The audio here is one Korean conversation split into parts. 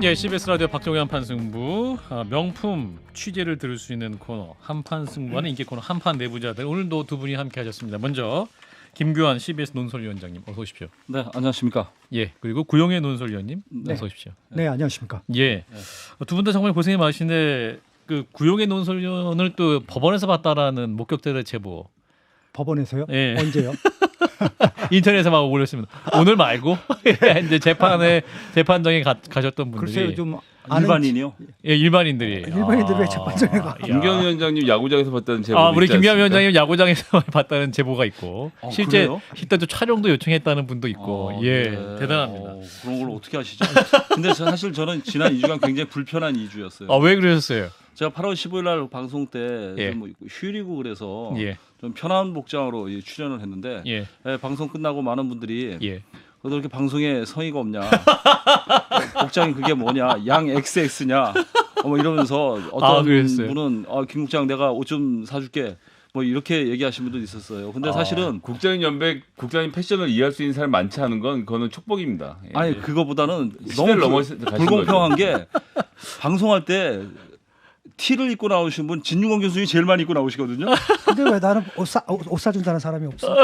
예, CBS 라디오 박정희 한판승부 명품 취재를 들을 수 있는 코너 한판승부하는 인기 코너 한판 내부자들 오늘도 두 분이 함께하셨습니다. 먼저 김규환 CBS 논설위원장님 어서 오십시오. 네, 안녕하십니까. 예, 그리고 구용혜 논설위원님 어서 오십시오. 네, 안녕하십니까. 예, 두 분 다 정말 고생이 많으신데 그 구용혜 논설위원을 또 법원에서 봤다라는 목격자들의 제보. 법원에서요? 예. 언제요? 인터넷에 막 올렸습니다. 오늘 말고 이제 재판장에 가셨던 분들이 글쎄요, 좀 아는 일반인이요? 예, 일반인들이 일반인들이 왜 재판장에 가? 야. 김경희 위원장님 야구장에서 봤다는 제보. 우리 김기환 위원장님 야구장에서 봤다는 제보가 있고 실제 그래요? 또 촬영도 요청했다는 분도 있고 예 네. 대단합니다. 그런 걸 어떻게 아시죠? 근데 사실 저는 지난 2주간 굉장히 불편한 2주였어요. 왜 그러셨어요? 제가 8월 15일 날 방송 때 예. 좀 휴일이고 그래서 예. 좀 편한 복장으로 출연을 했는데 예. 방송 끝나고 많은 분들이 예. 너 이렇게 방송에 성의가 없냐? 복장이 그게 뭐냐? 양 XX냐? 뭐 이러면서 어떤 그랬어요? 분은 김 국장 내가 옷 좀 사줄게. 뭐 이렇게 얘기하신 분도 있었어요. 근데 사실은 국장님 연백 국장님 패션을 이해할 수 있는 사람이 많지 않은 건 그거는 축복입니다. 예. 아니 그거보다는 너무 시대를 넘어가신 불공평한 게 방송할 때 티를 입고 나오신 분 진중권 교수님이 제일 많이 입고 나오시거든요. 근데 왜 나는 옷 사준다는 사람이 없어?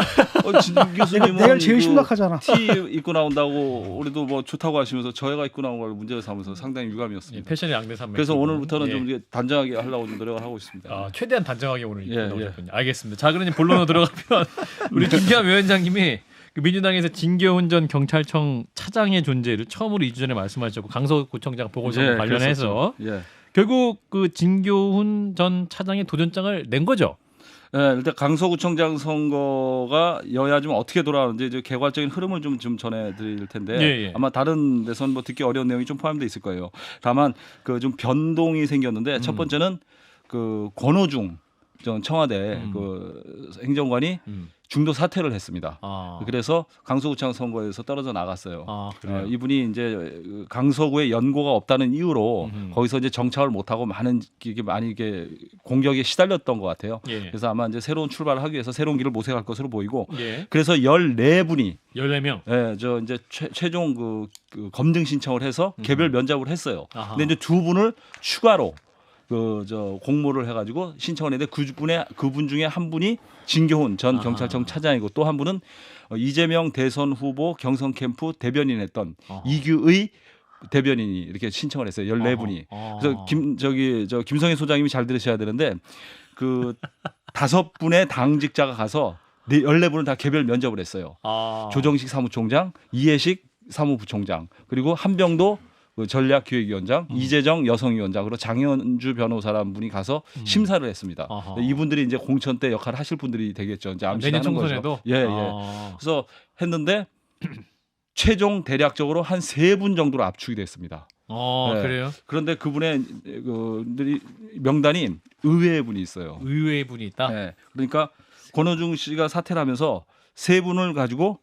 진중권 교수님은 내가 제일 심각하잖아. 티 입고 나온다고 우리도 뭐 좋다고 하시면서 저희가 입고 나온 걸 문제로 삼아서 상당히 유감이었습니다. 패션의 양대 산맥. 그래서 오늘부터는 예. 좀 이제 단정하게 하려고 좀 노력을 하고 있습니다. 최대한 단정하게 오늘 예, 나오셨군요. 알겠습니다. 자, 그러니 본론으로 들어가면 우리 김기환 위원장님이 그 민주당에서 진교훈 전 경찰청 차장의 존재를 처음으로 2주 전에 말씀하셨고 강서구청장 보궐선거 예, 관련해서 예. 결국 그 진교훈 전 차장의 도전장을 낸 거죠. 네, 일단 강서구청장 선거가 여야 좀 어떻게 돌아가는지 이제 개괄적인 흐름을 좀 전해드릴 텐데 예. 아마 다른 데선 뭐 듣기 어려운 내용이 좀 포함되어 있을 거예요. 다만 그 좀 변동이 생겼는데 첫 번째는 그 권오중 전 청와대 그 행정관이 중도 사퇴를 했습니다. 그래서 강서구청 선거에서 떨어져 나갔어요. 그래요? 이분이 이제 강서구에 연고가 없다는 이유로 거기서 이제 정착을 못하고 많이 이게 공격에 시달렸던 것 같아요. 예. 그래서 아마 이제 새로운 출발을 하기 위해서 새로운 길을 모색할 것으로 보이고, 예. 그래서 14분이 14명. 저 이제 최종 그 검증 신청을 해서 개별 면접을 했어요. 아하. 근데 이제 두 분을 추가로 공모를 해가지고 신청을 했는데 그분 중에 한 분이 진교훈 전 경찰청 차장이고 또 한 분은 이재명 대선 후보 경선 캠프 대변인했던 이규의 대변인이 이렇게 신청을 했어요. 14분이. 그래서 김성애 소장님이 잘 들으셔야 되는데 그 5분의 당직자가 가서 14분을 다 개별 면접을 했어요. 조정식 사무총장, 이해식 사무부총장, 그리고 한병도 그 전략기획위원장, 이재정 여성위원장, 그리고 장현주 변호사라는 분이 가서 심사를 했습니다. 이분들이 이제 공천 때 역할을 하실 분들이 되겠죠. 이제 내년 총선에도. 예. 그래서 했는데 최종 대략적으로 한 3분 정도로 압축이 됐습니다. 네. 그래요? 그런데 그분의 명단이 의외의 분이 있어요. 의외의 분이 있다. 네. 그러니까 권오중 씨가 사퇴를 하면서 3분을 가지고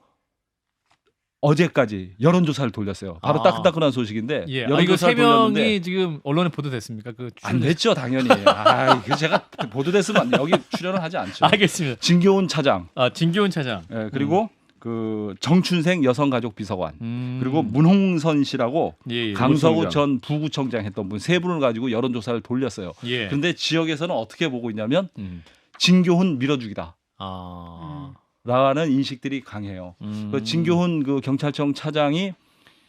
어제까지 여론조사를 돌렸어요. 바로 따끈따끈한 소식인데 예. 이거 여론조사를 3명이 돌렸는데 지금 언론에 보도됐습니까? 안 됐죠, 당연히. 제가 보도됐으면 여기 출연을 하지 않죠. 알겠습니다. 진교훈 차장, 진교훈 차장. 그리고 그 정춘생 여성가족비서관, 그리고 문홍선 씨라고 예. 강서구 전 부구청장 했던 분 3분을 가지고 여론조사를 돌렸어요. 예. 그런데 지역에서는 어떻게 보고 있냐면 진교훈 밀어주기다. 라는 인식들이 강해요. 그 진교훈 그 경찰청 차장이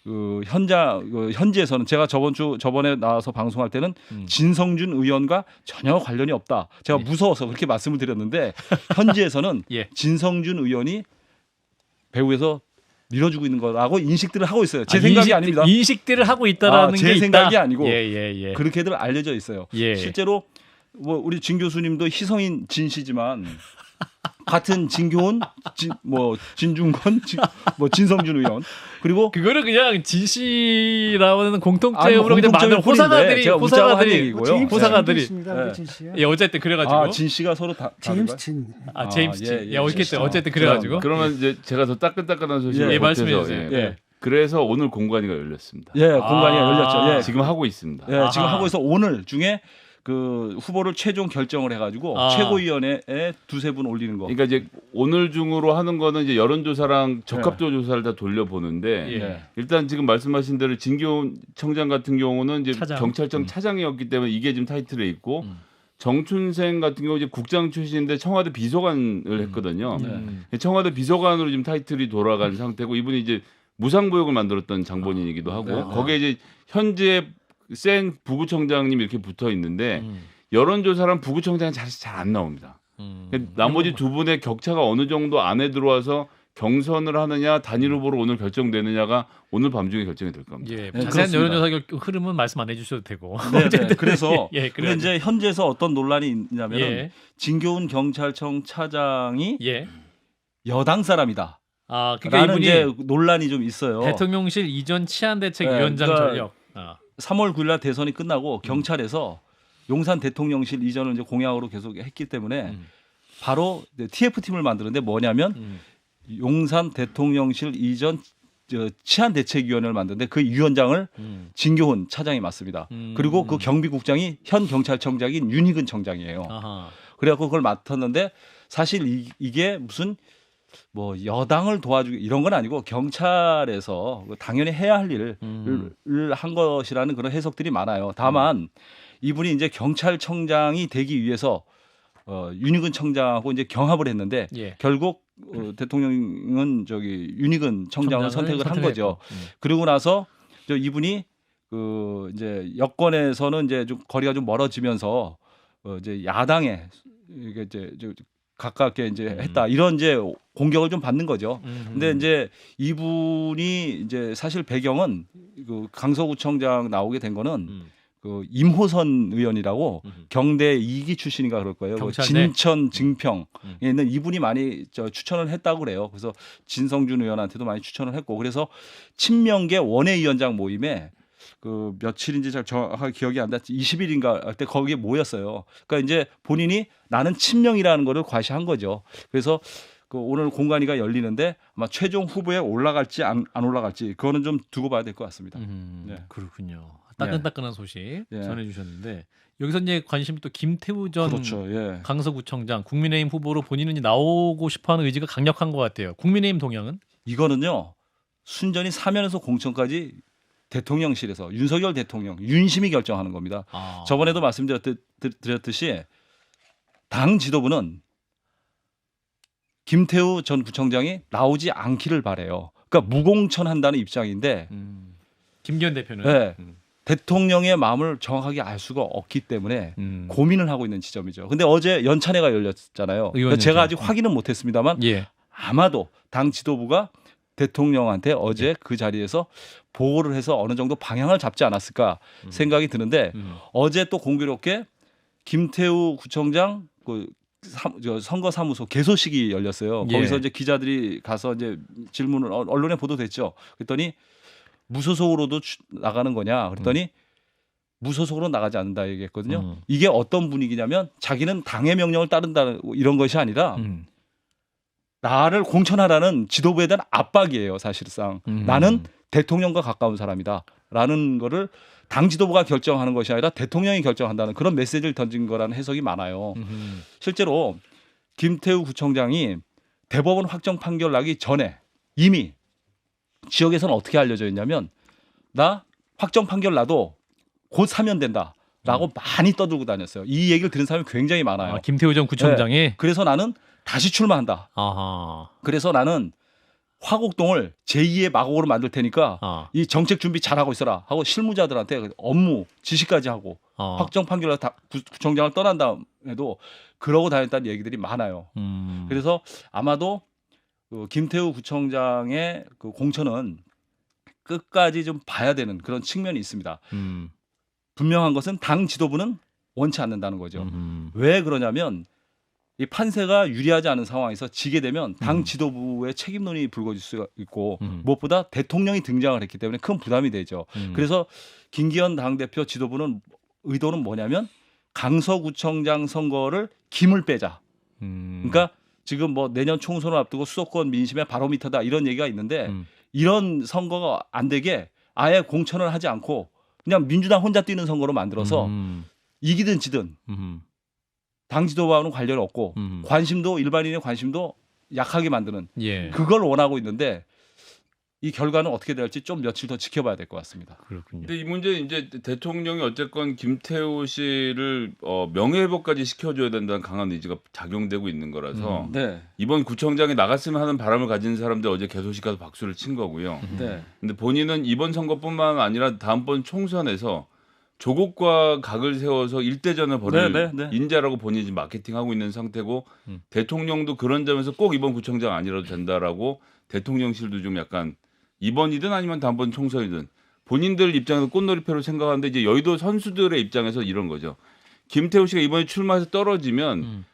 그 현지에서는 제가 저번에 나와서 방송할 때는 진성준 의원과 전혀 관련이 없다. 제가 무서워서 그렇게 말씀을 드렸는데 현지에서는 예. 진성준 의원이 배후에서 밀어주고 있는 거라고 인식들을 하고 있어요. 제 생각이 아닙니다. 인식들을 하고 있다라는 게 제 생각이 있다? 아니고 예. 그렇게들 알려져 있어요. 예. 실제로 뭐 우리 진 교수님도 희성인 진 씨지만 같은 진교훈, 진중권, 진성준 의원 그리고 그거를 그냥 진 씨라는 공통점으로 그냥 많은 호사가들이 예, 어쨌든 그래가지고 진 씨가 서로 다 제임스 진. 제임스 진. 예, 어쨌든 그래가지고 그러면 이제 제가 더 따끈따끈한 소식을 예, 보태서, 말씀해 주세요. 예. 그래서 오늘 공관위가 열렸습니다. 예, 공관위가 열렸죠. 예. 지금 하고 있습니다. 예, 지금 하고 있어. 오늘 중에 그 후보를 최종 결정을 해가지고 아. 최고위원회에 두세 분 올리는 거. 그러니까 이제 오늘 중으로 하는 거는 이제 여론조사랑 적합도 조사를 다 돌려보는데 예. 일단 지금 말씀하신 대로 진기훈 청장 같은 경우는 이제 차장. 경찰청 차장이었기 때문에 이게 지금 타이틀에 있고 음. 정춘생 같은 경우 이제 국장 출신인데 청와대 비서관을 했거든요. 청와대 비서관으로 지금 타이틀이 돌아간 상태고 이분이 이제 무상보역을 만들었던 장본인이기도 하고 네. 거기에 이제 현재 센 부구청장님 이렇게 붙어 있는데 음. 여론조사랑 부구청장이 잘 안 나옵니다. 나머지 두 분의 격차가 어느 정도 안에 들어와서 경선을 하느냐 단일 후보로 오늘 결정되느냐가 오늘 밤중에 결정이 될 겁니다. 예, 네, 자세한 그렇습니다. 여론조사 흐름은 말씀 안 해주셔도 되고. 네, 네. 그래서 예, 근데 그래야지. 이제 현재에서 어떤 논란이 있냐면은 예, 진교훈 경찰청 차장이 예. 여당 사람이다. 아, 그러니까 라는 이분이 이제 논란이 좀 있어요. 대통령실 이전 치안대책위원장 네, 그러니까 전력. 아, 3월 9일 날 대선이 끝나고 경찰에서 용산 대통령실 이전을 이제 공약으로 계속 했기 때문에 음. 바로 TF팀을 만드는데 뭐냐면 용산 대통령실 이전 치안대책위원회를 만드는데 그 위원장을 진교훈 차장이 맡습니다. 그리고 그 경비국장이 현 경찰청장인 윤희근 청장이에요. 아하. 그래갖고 그걸 맡았는데 사실 이게 무슨 뭐 여당을 도와주기 이런 건 아니고 경찰에서 당연히 해야 할 일을 한 것이라는 그런 해석들이 많아요. 다만 이분이 이제 경찰청장이 되기 위해서 윤희근 청장하고 이제 경합을 했는데 예. 결국 대통령은 저기 윤희근 청장을 선택을 한 거죠. 선택했고. 그러고 나서 이분이 그 이제 여권에서는 이제 좀 거리가 좀 멀어지면서 이제 야당에 이게 이제 가깝게 이제 했다 이런 이제 공격을 좀 받는 거죠. 근데 이제 이분이 이제 사실 배경은 그 강서구청장 나오게 된 거는 그 임호선 의원이라고 경대 2기 출신인가 그럴 거예요. 그 경찰대? 진천 증평에 있는 이분이 많이 추천을 했다고 그래요. 그래서 진성준 의원한테도 많이 추천을 했고 그래서 친명계 원외위원장 모임에 그 며칠인지 잘 정확하게 기억이 안 나지 20일인가 할 때 거기에 모였어요. 그러니까 이제 본인이 나는 친명이라는 거를 과시한 거죠. 그래서 그 오늘 공관위가 열리는데 아마 최종 후보에 올라갈지 안 올라갈지 그거는 좀 두고 봐야 될 것 같습니다. 네. 그렇군요. 따끈따끈한 소식 예. 전해주셨는데 여기서 이제 관심이 또 김태우 전 그렇죠. 예. 강서구청장 국민의힘 후보로 본인은 나오고 싶어하는 의지가 강력한 것 같아요. 국민의힘 동향은? 이거는요 순전히 사면에서 공천까지 대통령실에서 윤석열 대통령 윤심이 결정하는 겁니다. 아. 저번에도 말씀드렸듯이 당 지도부는 김태우 전 구청장이 나오지 않기를 바래요. 그러니까 무공천한다는 입장인데 김기현 대표는 네, 대통령의 마음을 정확하게 알 수가 없기 때문에 고민을 하고 있는 지점이죠. 근데 어제 연찬회가 열렸잖아요. 의원 제가 연찬. 아직 확인은 못했습니다만 예. 아마도 당 지도부가 대통령한테 어제 그 자리에서 보고를 해서 어느 정도 방향을 잡지 않았을까 생각이 드는데 어제 또 공교롭게 김태우 구청장 그 선거사무소 개소식이 열렸어요. 예. 거기서 이제 기자들이 가서 이제 질문을 언론에 보도됐죠. 그랬더니 무소속으로도 나가는 거냐? 그랬더니 무소속으로 나가지 않는다 얘기했거든요. 이게 어떤 분위기냐면 자기는 당의 명령을 따른다 이런 것이 아니라 나를 공천하라는 지도부에 대한 압박이에요. 사실상 나는 대통령과 가까운 사람이다라는 거를 당 지도부가 결정하는 것이 아니라 대통령이 결정한다는 그런 메시지를 던진 거라는 해석이 많아요. 실제로 김태우 구청장이 대법원 확정 판결 나기 전에 이미 지역에서는 어떻게 알려져 있냐면 나 확정 판결 나도 곧 사면 된다라고 많이 떠들고 다녔어요. 이 얘기를 들은 사람이 굉장히 많아요. 아, 김태우 전 구청장이 네. 그래서 나는 다시 출마한다. 아하. 그래서 나는 화곡동을 제2의 마곡으로 만들 테니까 이 정책 준비 잘하고 있어라 하고 실무자들한테 업무 지시까지 하고 확정 판결로 다 구청장을 떠난 다음에도 그러고 다녔다는 얘기들이 많아요. 그래서 아마도 그 김태우 구청장의 그 공천은 끝까지 좀 봐야 되는 그런 측면이 있습니다. 분명한 것은 당 지도부는 원치 않는다는 거죠. 왜 그러냐면 이 판세가 유리하지 않은 상황에서 지게 되면 당 지도부의 책임론이 불거질 수가 있고 무엇보다 대통령이 등장을 했기 때문에 큰 부담이 되죠. 그래서 김기현 당대표 지도부는 의도는 뭐냐면 강서구청장 선거를 김을 빼자. 그러니까 지금 뭐 내년 총선을 앞두고 수도권 민심의 바로미터다 이런 얘기가 있는데 이런 선거가 안 되게 아예 공천을 하지 않고 그냥 민주당 혼자 뛰는 선거로 만들어서 이기든 지든 음. 당 지도와는 관련이 없고 음. 관심도 일반인의 관심도 약하게 만드는 예. 그걸 원하고 있는데 이 결과는 어떻게 될지 좀 며칠 더 지켜봐야 될 것 같습니다. 그렇군요. 근데 이 문제 이제 대통령이 어쨌건 김태우 씨를 명예회복까지 시켜줘야 된다는 강한 의지가 작용되고 있는 거라서 네, 이번 구청장에 나갔으면 하는 바람을 가진 사람들 어제 개소식 가서 박수를 친 거고요. 네, 근데 본인은 이번 선거뿐만 아니라 다음번 총선에서 조국과 각을 세워서 일대전을 벌일 네, 네, 네. 인자라고 본인이 지금 마케팅하고 있는 상태고 대통령도 그런 점에서 꼭 이번 구청장 아니라도 된다라고 대통령실도 좀 약간 이번이든 아니면 다음번 총선이든 본인들 입장에서 꽃놀이표로 생각하는데 이제 여의도 선수들의 입장에서 이런 거죠. 김태우 씨가 이번에 출마해서 떨어지면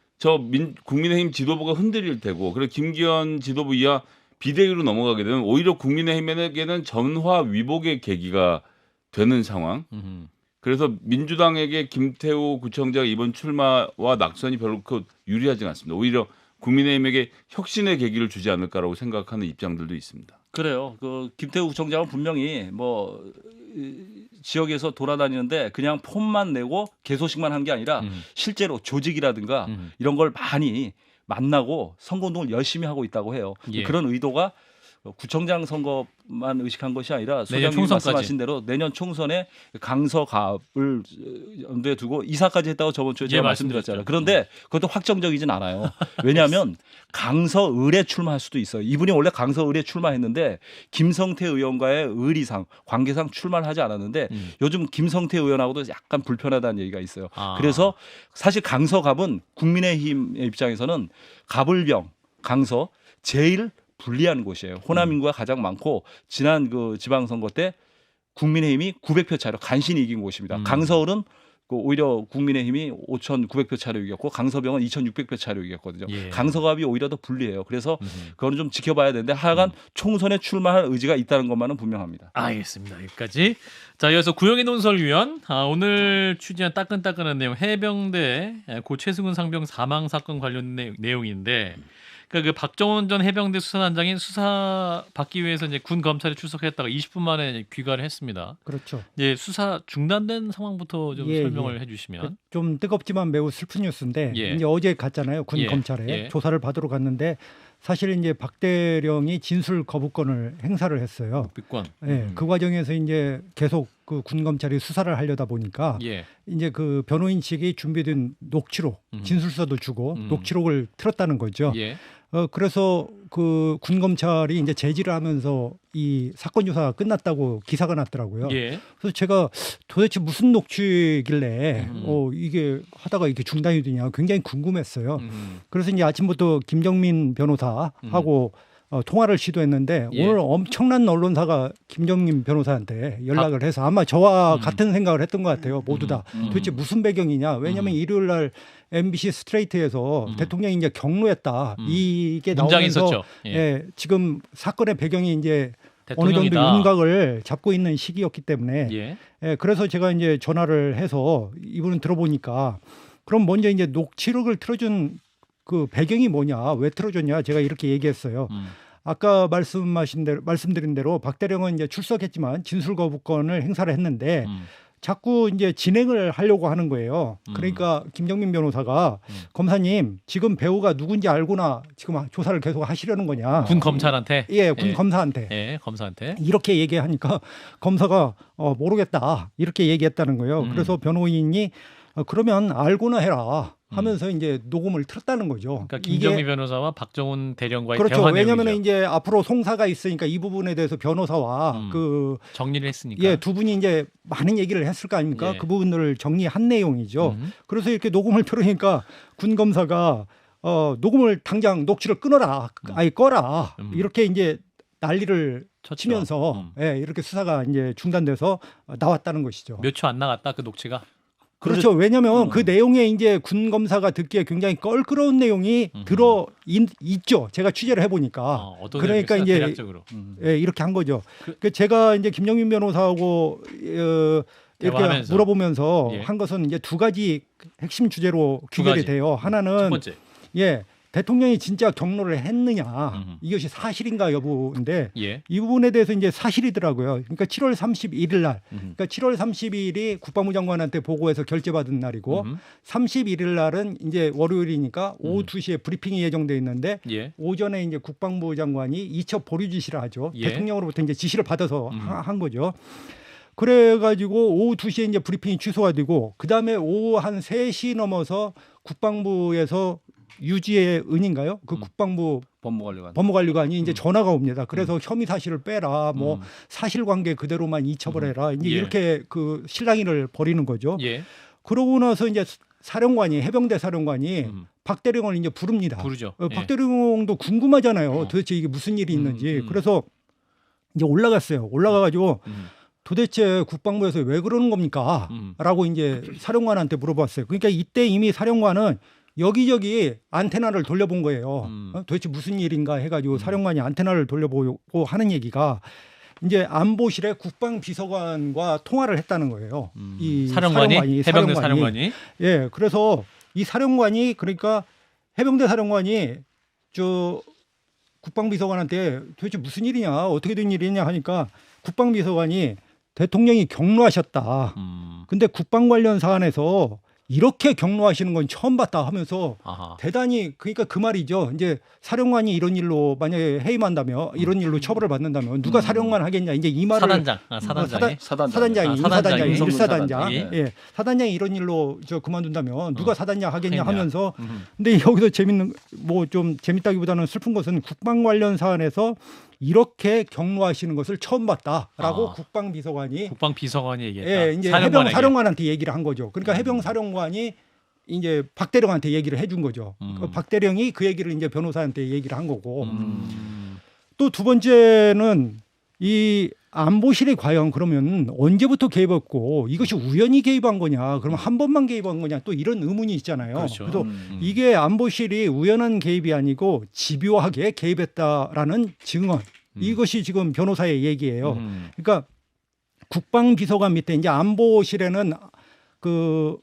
국민의힘 지도부가 흔들릴 테고 그리고 김기현 지도부 이하 비대위로 넘어가게 되면 오히려 국민의힘에게는 전화 위복의 계기가 되는 상황. 그래서 민주당에게 김태우 구청장 이번 출마와 낙선이 별로 유리하지 않습니다. 오히려 국민의힘에게 혁신의 계기를 주지 않을까라고 생각하는 입장들도 있습니다. 그래요. 그 김태우 구청장은 분명히 뭐 지역에서 돌아다니는데 그냥 폼만 내고 개소식만 한 게 아니라 실제로 조직이라든가 이런 걸 많이 만나고 선거운동을 열심히 하고 있다고 해요. 예. 그런 의도가 구청장 선거만 의식한 것이 아니라 내년 소장님이 총선까지. 말씀하신 대로 내년 총선에 강서갑을 염두에 두고 이사까지 했다고 저번 주에 제가 예, 말씀드렸잖아요. 말씀드렸죠. 그런데 그것도 확정적이진 않아요. 왜냐하면 강서을에 출마할 수도 있어요. 이분이 원래 강서을에 출마했는데 김성태 의원과의 의리상 관계상 출마를 하지 않았는데 요즘 김성태 의원하고도 약간 불편하다는 얘기가 있어요. 아. 그래서 사실 강서갑은 국민의힘의 입장에서는 갑을병 강서 제일 불리한 곳이에요. 호남 인구가 가장 많고 지난 그 지방선거 때 국민의힘이 900표 차로 간신히 이긴 곳입니다. 강서울은 오히려 국민의힘이 5,900표 차로 이겼고 강서병은 2,600표 차로 이겼거든요. 예. 강서갑이 오히려 더 불리해요. 그래서 그거는 좀 지켜봐야 되는데 하여간 총선에 출마할 의지가 있다는 것만은 분명합니다. 알겠습니다. 여기까지. 자, 이어서 구영희 논설위원. 오늘 취재한 따끈따끈한 내용 해병대 고 최승훈 상병 사망 사건 관련 내용인데 그러니까 그 박정원 전 해병대 수사단장이 수사 받기 위해서 이제 군 검찰에 출석했다가 20분 만에 귀가를 했습니다. 그렇죠. 이제 수사 중단된 상황부터 좀 예, 설명을 해주시면. 좀 뜨겁지만 매우 슬픈 뉴스인데 예. 이제 어제 갔잖아요. 군 예, 검찰에 예. 조사를 받으러 갔는데 사실 이제 박 대령이 진술 거부권을 행사를 했어요. 빅권. 예, 그 과정에서 이제 계속 그 군 검찰이 수사를 하려다 보니까 예. 이제 그 변호인 측이 준비된 녹취록, 진술서도 주고 녹취록을 틀었다는 거죠. 예. 그래서 그 군 검찰이 이제 제지를 하면서 이 사건 조사가 끝났다고 기사가 났더라고요. 예. 그래서 제가 도대체 무슨 녹취길래 이게 하다가 이게 중단이 되냐 굉장히 궁금했어요. 그래서 이제 아침부터 김정민 변호사하고 통화를 시도했는데 예. 오늘 엄청난 언론사가 김정민 변호사한테 연락을 해서 아마 저와 같은 생각을 했던 것 같아요. 모두 다 도대체 무슨 배경이냐. 왜냐하면 일요일 날 MBC 스트레이트에서 대통령이 이제 경로했다. 이게 문장이 나오면서 있었죠. 예. 예, 지금 사건의 배경이 이제 어느 정도 대통령이다. 윤곽을 잡고 있는 시기였기 때문에 예. 예, 그래서 제가 이제 전화를 해서 이분은 들어보니까 그럼 먼저 이제 녹취록을 틀어준 그 배경이 뭐냐, 왜 틀어줬냐, 제가 이렇게 얘기했어요. 아까 말씀드린 대로 박 대령은 이제 출석했지만 진술 거부권을 행사를 했는데 자꾸 이제 진행을 하려고 하는 거예요. 그러니까 김정민 변호사가 검사님 지금 배우가 누군지 알고나 지금 조사를 계속 하시려는 거냐. 군 검찰한테. 예, 군 예. 검사한테. 예, 검사한테. 이렇게 얘기하니까 검사가 모르겠다 이렇게 얘기했다는 거예요. 그래서 변호인이 그러면 알고나 해라 하면서 이제 녹음을 틀었다는 거죠. 그러니까 김정미 변호사와 박정훈 대령과의 그렇죠. 대화 왜냐하면 내용이죠. 이제 앞으로 송사가 있으니까 이 부분에 대해서 변호사와 정리를 했으니까. 두 분이 이제 많은 얘기를 했을 거 아닙니까? 예. 그 부분들을 정리한 내용이죠. 그래서 이렇게 녹음을 틀으니까 군 검사가 녹음을 당장 녹취를 끊어라, 아니 꺼라 이렇게 이제 난리를 쳤죠. 치면서 예, 이렇게 수사가 이제 중단돼서 나왔다는 것이죠. 몇 초 안 나갔다 그 녹취가. 그렇죠. 왜냐하면 그 내용에 이제 군 검사가 듣기에 굉장히 껄끄러운 내용이 들어 있죠. 제가 취재를 해보니까. 어떤 그러니까 내용이었어요? 이제 대략적으로. 예, 이렇게 한 거죠. 그 제가 이제 김정민 변호사하고 이렇게 대화하면서. 물어보면서 예. 한 것은 이제 두 가지 핵심 주제로 두 귀결이 가지. 돼요. 첫 하나는 번째. 예, 대통령이 진짜 경로를 했느냐 음흠. 이것이 사실인가 여부인데 예. 이 부분에 대해서 이제 사실이더라고요. 그러니까 7월 31일 날, 음흠. 그러니까 7월 30일이 국방부 장관한테 보고해서 결재받은 날이고 음흠. 31일 날은 이제 월요일이니까 오후 2시에 브리핑이 예정돼 있는데 예. 오전에 이제 국방부 장관이 이첩 보류 지시를 하죠. 예. 대통령으로부터 이제 지시를 받아서 한 거죠. 그래가지고 오후 2시에 이제 브리핑이 취소가 되고 그 다음에 오후 한 3시 넘어서 국방부에서 유지의 은인가요? 그 국방부 법무관리관. 법무관리관이 이제 전화가 옵니다. 그래서 혐의 사실을 빼라, 뭐 사실관계 그대로만 이첩을 해라. 이제 예. 이렇게 그 실랑이를 벌이는 거죠. 예. 그러고 나서 이제 사령관이 해병대 사령관이 박 대령을 이제 부릅니다. 부르죠. 박 대령도 궁금하잖아요. 어. 도대체 이게 무슨 일이 있는지. 그래서 이제 올라갔어요. 올라가가지고 도대체 국방부에서 왜 그러는 겁니까? 라고 이제 사령관한테 물어봤어요. 그러니까 이때 이미 사령관은 여기저기 안테나를 돌려본 거예요. 도대체 무슨 일인가 해가지고 사령관이 안테나를 돌려보고 하는 얘기가 이제 안보실의 국방비서관과 통화를 했다는 거예요. 이 사령관이 해병대 사령관이 예, 그래서 이 사령관이 그러니까 해병대 사령관이 저 국방비서관한테 도대체 무슨 일이냐, 어떻게 된 일이냐 하니까 국방비서관이 대통령이 경로하셨다. 근데 국방 관련 사안에서 이렇게 경로하시는 건 처음 봤다 하면서 아하. 대단히 그러니까 그 말이죠. 이제 사령관이 이런 일로 만약에 해임한다면 이런 일로 처벌을 받는다면 누가 사령관 하겠냐. 이제 이 말을 사단장, 사단장이 사단장이 사단장이, 일사단장 예. 예. 사단장이 이런 일로 저 그만둔다면 누가 사단장 하겠냐 하겠냐. 하면서 근데 여기서 재밌는 뭐 좀 재밌다기보다는 슬픈 것은 국방 관련 사안에서 이렇게 경로하시는 것을 처음 봤다라고 아. 국방비서관이 국방비서관이 얘기했다. 예, 이제 사령관에게. 해병사령관한테 얘기를 한 거죠. 그러니까 해병사령관이 이제 박 대령한테 얘기를 해준 거죠. 박 대령이 그 얘기를 이제 변호사한테 얘기를 한 거고. 또 두 번째는 이 안보실이 과연 그러면 언제부터 개입했고 이것이 우연히 개입한 거냐? 그러면 한 번만 개입한 거냐? 또 이런 의문이 있잖아요. 그렇죠. 그래서 이게 안보실이 우연한 개입이 아니고 집요하게 개입했다라는 증언. 이것이 지금 변호사의 얘기예요. 그러니까 국방비서관 밑에 이제 안보실에는 그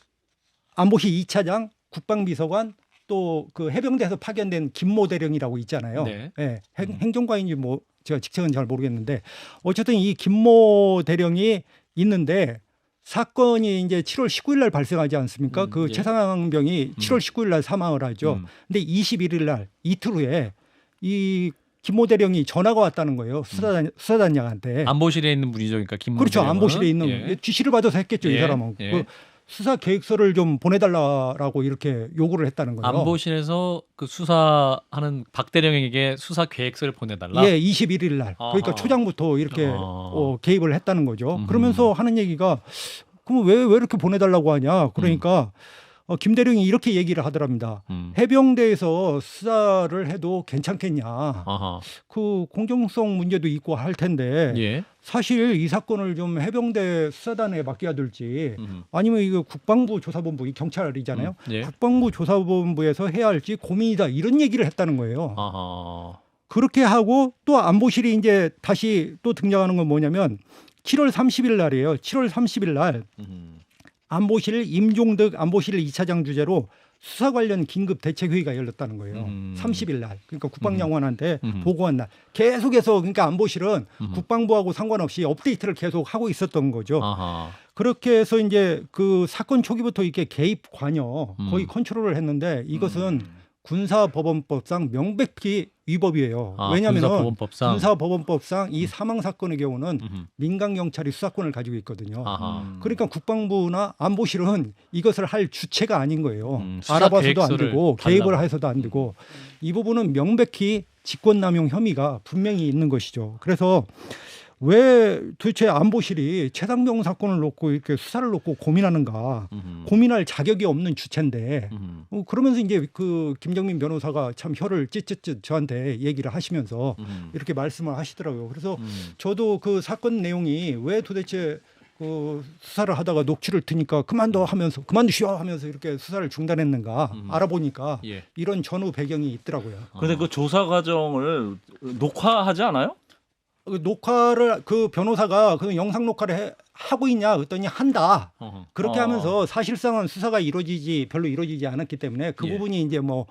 안보실 2차장, 국방비서관 또 그 해병대에서 파견된 김모 대령이라고 있잖아요. 네. 예, 행정관인지 뭐 제가 직책은 잘 모르겠는데 어쨌든 이 김모 대령이 있는데 사건이 이제 7월 19일 날 발생하지 않습니까? 그 예. 최상병이 7월 19일 날 사망을 하죠. 근데 21일 날 이틀 후에 이 김모 대령이 전화가 왔다는 거예요. 수사단장한테. 안보실에 있는 분이죠. 그러니까 김모 그렇죠. 대령은. 안보실에 있는 예. 지시를 받아서 했겠죠. 이 예. 사람은. 예. 그 수사 계획서를 좀 보내달라라고 이렇게 요구를 했다는 거예요. 안보실에서 그 수사하는 박 대령에게 수사 계획서를 보내달라. 예, 21일 날. 그러니까 아하. 초장부터 이렇게 아. 개입을 했다는 거죠. 그러면서 하는 얘기가 그럼 왜 이렇게 보내달라고 하냐? 그러니까 김 대령이 이렇게 얘기를 하더랍니다. 해병대에서 수사를 해도 괜찮겠냐? 아하. 그 공정성 문제도 있고 할 텐데 예. 사실 이 사건을 좀 해병대 수사단에 맡겨야 될지 아니면 이거 국방부 조사본부 이 경찰이잖아요. 예. 국방부 조사본부에서 해야 할지 고민이다 이런 얘기를 했다는 거예요. 아하. 그렇게 하고 또 안보실이 이제 다시 또 등장하는 건 뭐냐면 7월 30일 날이에요. 7월 30일 날 안보실 임종득 안보실 2차장 주재로 수사 관련 긴급 대책회의가 열렸다는 거예요. 30일 날. 그러니까 국방장관한테 보고한 날. 계속해서 그러니까 안보실은 국방부하고 상관없이 업데이트를 계속 하고 있었던 거죠. 아하. 그렇게 해서 이제 그 사건 초기부터 이렇게 개입 관여 거의 컨트롤을 했는데 이것은 군사법원법상 명백히 위법이에요. 왜냐하면 군사법원법상 이 사망 사건의 경우는 민간 경찰이 수사권을 가지고 있거든요. 아하. 그러니까 국방부나 안보실은 이것을 할 주체가 아닌 거예요. 수사 알아봐서도 안 계획서를 되고 개입을 달라고. 해서도 안 되고 이 부분은 명백히 직권남용 혐의가 분명히 있는 것이죠. 그래서 왜 도대체 안보실이 최상병 사건을 놓고 이렇게 수사를 놓고 고민하는가? 고민할 자격이 없는 주체인데 그러면서 이제 그 김정민 변호사가 참 혀를 찢찢찢 저한테 얘기를 하시면서 이렇게 말씀을 하시더라고요. 그래서 저도 그 사건 내용이 왜 도대체 그 수사를 하다가 녹취를 트니까 그만두시오 하면서 이렇게 수사를 중단했는가 알아보니까 예. 이런 전후 배경이 있더라고요. 근데 그 조사 과정을 녹화하지 않아요? 그 녹화를 그 변호사가 그 영상 녹화를 하고 있냐 그랬더니 한다. 그렇게 하면서 사실상은 수사가 별로 이루어지지 않았기 때문에 그 예. 부분이 이제 뭐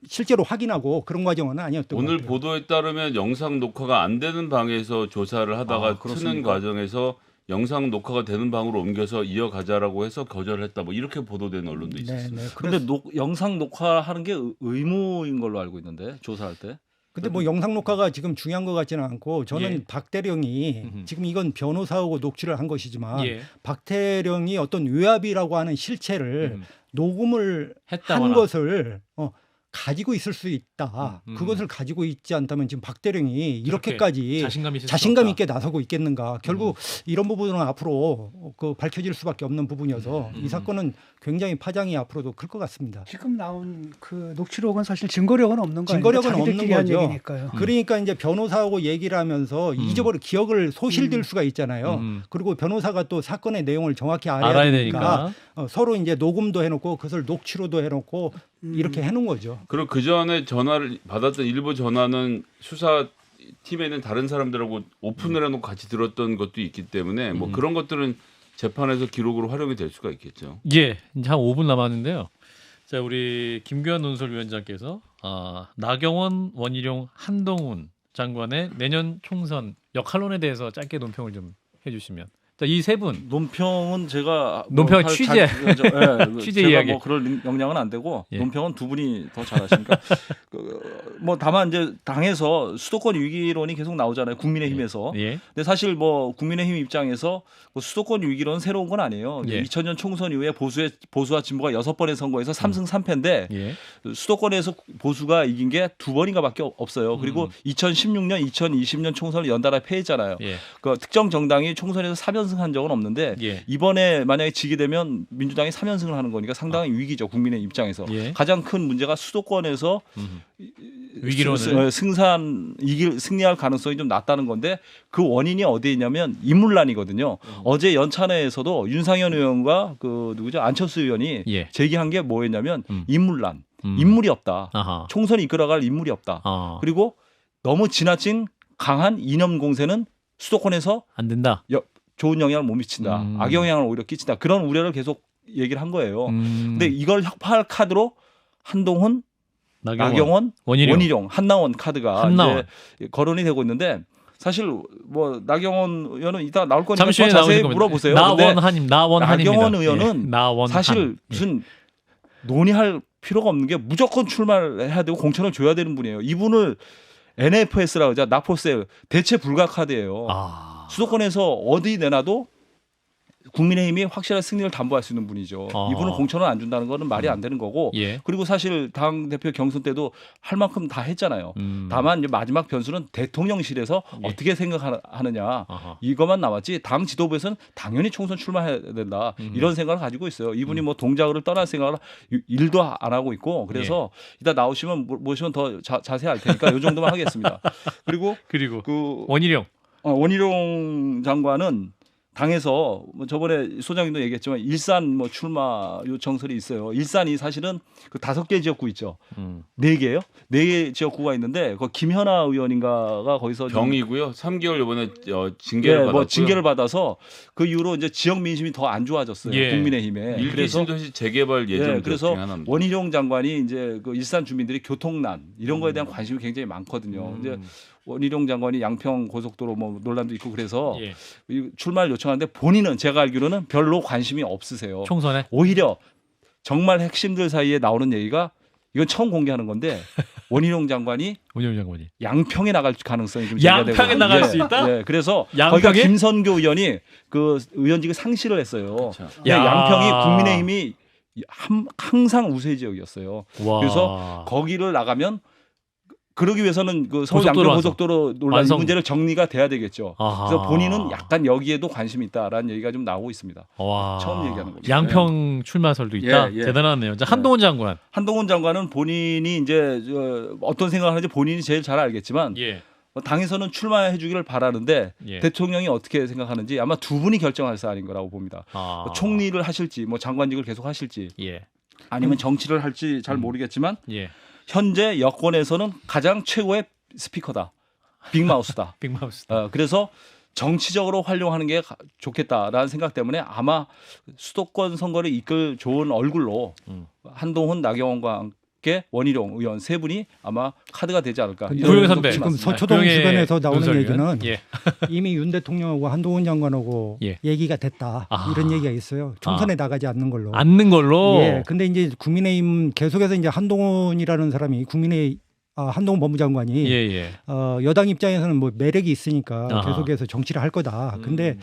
실제로 확인하고 그런 과정은 아니었던 것 오늘 같아요. 보도에 따르면 영상 녹화가 안 되는 방에서 조사를 하다가 트는 그렇습니까? 과정에서 영상 녹화가 되는 방으로 옮겨서 이어가자라고 해서 거절했다. 뭐 이렇게 보도된 언론도 있었어요. 네. 그런데 영상 녹화하는 게 의무인 걸로 알고 있는데 조사할 때. 근데 뭐 영상 녹화가 지금 중요한 것 같지는 않고 저는 예. 박대령이 지금 이건 변호사하고 녹취를 한 것이지만 예. 박대령이 어떤 외압이라고 하는 실체를 녹음을 했다거나. 한 것을 가지고 있을 수 있다. 그것을 가지고 있지 않다면 지금 박대령이 이렇게까지 자신감 있게 나서고 있겠는가. 결국 이런 부분은 앞으로 밝혀질 수밖에 없는 부분이어서 이 사건은 굉장히 파장이 앞으로도 클 것 같습니다. 지금 나온 그 녹취록은 사실 증거력은 없는 거예요. 증거력은 없는 자기들끼리 한 거죠. 얘기니까요. 그러니까 이제 변호사하고 얘기를 하면서 기억을 소실될 수가 있잖아요. 그리고 변호사가 또 사건의 내용을 정확히 알아야 되니까 서로 이제 녹음도 해놓고 그것을 녹취로도 해놓고 이렇게 해놓은 거죠. 그리고 그 전에 전화를 받았던 일부 전화는 수사팀에는 다른 사람들하고 오픈을 해놓고 같이 들었던 것도 있기 때문에 뭐 그런 것들은 재판에서 기록으로 활용이 될 수가 있겠죠. 예, 이제 한 5분 남았는데요. 자, 우리 김규환 논설위원장께서 나경원, 원희룡, 한동훈 장관의 내년 총선 역할론에 대해서 짧게 논평을 좀 해주시면. 자, 이 세 분. 논평은 제가 논평 취재. 취재 제가 이야기. 뭐 그럴 역량은 안 되고 예. 논평은 두 분이 더 잘하시니까 뭐 다만 이제 당에서 수도권 위기론이 계속 나오잖아요. 국민의힘에서. 예. 근데 사실 뭐 국민의힘 입장에서 뭐 수도권 위기론은 새로운 건 아니에요. 예. 2000년 총선 이후에 보수와 진보가 6번의 선거에서 3승 3패인데 예. 수도권에서 보수가 이긴 게 2번인가밖에 없어요. 그리고 2016년, 2020년 총선을 연달아 패했잖아요. 예. 그 특정 정당이 총선에서 3연승 한 적은 없는데 예. 이번에 만약에 지게 되면 민주당이 3연승을 하는 거니까 상당히 위기죠. 국민의 입장에서. 예. 가장 큰 문제가 수도권에서 위기론을 승리할 가능성이 좀 낮다는 건데 그 원인이 어디에 있냐면 인물난이거든요. 어제 연찬회에서도 윤상현 의원과 그 누구죠? 안철수 의원이 예. 제기한 게 뭐였냐면 인물난. 인물이 없다. 아하. 총선을 이끌어갈 인물이 없다. 그리고 너무 지나친 강한 이념 공세는 수도권에서 안 된다. 좋은 영향을 못 미친다. 악영향을 오히려 끼친다. 그런 우려를 계속 얘기를 한 거예요. 근데 이걸 혁파할 카드로 한동훈, 나경원, 원희룡, 한나원 카드가 한나원. 이제 거론이 되고 있는데 사실 뭐 나경원 의원은 이따 나올 거니까 더 잠시 후에 자세히 나오실 물어보세요. 나경원 나경원 의원은 나원한. 사실 무슨 논의할 필요가 없는 게 무조건 출마를 해야 되고 공천을 줘야 되는 분이에요. 이분을 NFS라고 하죠. 나포셀 대체 불가 카드예요. 수도권에서 어디 내놔도 국민의힘이 확실한 승리를 담보할 수 있는 분이죠. 이분은 공천을 안 준다는 거는 말이 안 되는 거고. 예. 그리고 사실 당 대표 경선 때도 할 만큼 다 했잖아요. 다만 이제 마지막 변수는 대통령실에서 어떻게 생각하느냐 이것만 남았지 당 지도부에서는 당연히 총선 출마해야 된다 이런 생각을 가지고 있어요. 이분이 뭐 동작을 떠날 생각을 일도 안 하고 있고 그래서 이따 나오시면 모시면 더 자세히 할 테니까 이 정도만 하겠습니다. 그리고 그 원희룡 장관은 당에서 뭐 저번에 소장님도 얘기했지만 일산 뭐 출마 요청설이 있어요. 일산이 사실은 그 5개 지역구 있죠. 4개예요? 4개 지역구가 있는데 그 김현아 의원인가가 거기서 병이고요. 3개월 이번에 징계를 받았고요. 뭐 징계를 받아서 그 이후로 이제 지역 민심이 더 안 좋아졌어요. 예. 국민의힘에. 일기 신도시 재개발 예정 그래서 하나입니다. 원희룡 장관이 이제 그 일산 주민들이 교통난 이런 거에 대한 관심이 굉장히 많거든요. 이제 원희룡 장관이 양평 고속도로 뭐 논란도 있고 그래서 출마를 요청하는데 본인은 제가 알기로는 별로 관심이 없으세요. 총선에 오히려 정말 핵심들 사이에 나오는 얘기가 이건 처음 공개하는 건데 원희룡 장관이 양평에 나갈 가능성이 좀 제기가 되고 양평에 나갈 수 있다? 예, 그래서 양평에? 거기가 김선교 의원이 그 의원직을 상실을 했어요. 그렇죠. 양평이 국민의힘이 항상 우세 지역이었어요. 와. 그래서 거기를 나가면 그러기 위해서는 그 서울 양평 고속도로 논란 이 문제를 정리가 돼야 되겠죠. 그래서 본인은 약간 여기에도 관심이 있다라는 얘기가 좀 나오고 있습니다. 처음 얘기하는 거죠. 양평 출마설도 있다. 예. 대단하네요. 자, 한동훈 장관. 한동훈 장관은 본인이 이제 어떤 생각을 하는지 본인이 제일 잘 알겠지만 당에서는 출마해 주기를 바라는데 대통령이 어떻게 생각하는지 아마 두 분이 결정할 사안인 거라고 봅니다. 총리를 하실지 뭐 장관직을 계속 하실지 아니면 정치를 할지 잘 모르겠지만 현재 여권에서는 가장 최고의 스피커다. 빅마우스다. 그래서 정치적으로 활용하는 게 좋겠다라는 생각 때문에 아마 수도권 선거를 이끌 좋은 얼굴로 한동훈, 나경원과 원희룡 의원 세 분이 아마 카드가 되지 않을까. 근데 이런 구용현 선배. 지금 생각이 서초동 구용의 주변에서 나오는 논설위원. 얘기는 예. 이미 윤 대통령하고 한동훈 장관하고 예. 얘기가 됐다 아. 이런 얘기가 있어요. 총선에 나가지 않는 걸로. 앉는 걸로. 예. 근데 이제 국민의힘 계속해서 이제 한동훈이라는 사람이 한동훈 법무장관이 예. 여당 입장에서는 뭐 매력이 있으니까 아하. 계속해서 정치를 할 거다. 근데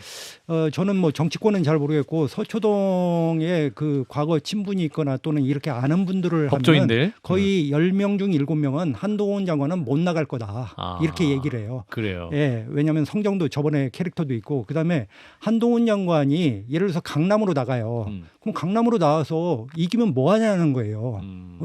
저는 뭐 정치권은 잘 모르겠고 서초동에 그 과거 친분이 있거나 또는 이렇게 아는 분들을 하면 법조인들 거의 10명 중 7명은 한동훈 장관은 못 나갈 거다. 아. 이렇게 얘기를 해요. 그래요. 예, 왜냐하면 성정도 저번에 캐릭터도 있고 그다음에 한동훈 장관이 예를 들어서 강남으로 나가요. 그럼 강남으로 나와서 이기면 뭐 하냐는 거예요.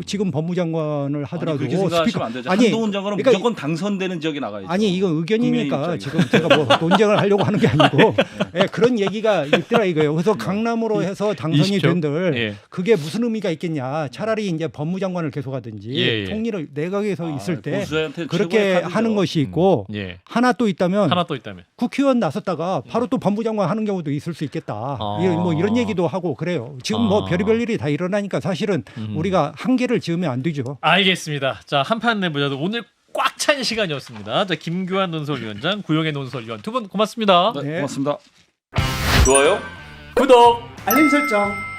지금 법무장관을 하더라도 그렇게 생각하시면 안 되죠. 아니, 한동훈 장관은 그러니까 무조건 당선되는 지역에 나가야죠. 아니 이건 의견이니까 국민의 지금 제가 뭐 논쟁을 하려고 하는 게 아니고 예, 그런 얘기가 있더라 이거예요. 그래서 강남으로 해서 당선이 20초? 된들 예. 그게 무슨 의미가 있겠냐. 차라리 이제 법무장관을 계속하든지 예. 총리를 내각에서 있을 때 보수한테 그렇게 최고의 카드죠. 하는 것이 있고 예. 하나 또 있다면 하나 또 있다면. 국회의원 나섰다가 바로 또 법무장관 하는 경우도 있을 수 있겠다. 아. 뭐 이런 얘기도 하고 그래요. 지금 뭐 별의별 일이 다 일어나니까 사실은 우리가 한계를 지으면 안 되죠. 알겠습니다. 자, 한판 내부자도 오늘 꽉 찬 시간이었습니다. 자, 김규환 논설위원장, 구용의 논설위원 두 분 고맙습니다. 네, 네. 고맙습니다. 좋아요. 구독. 알림 설정.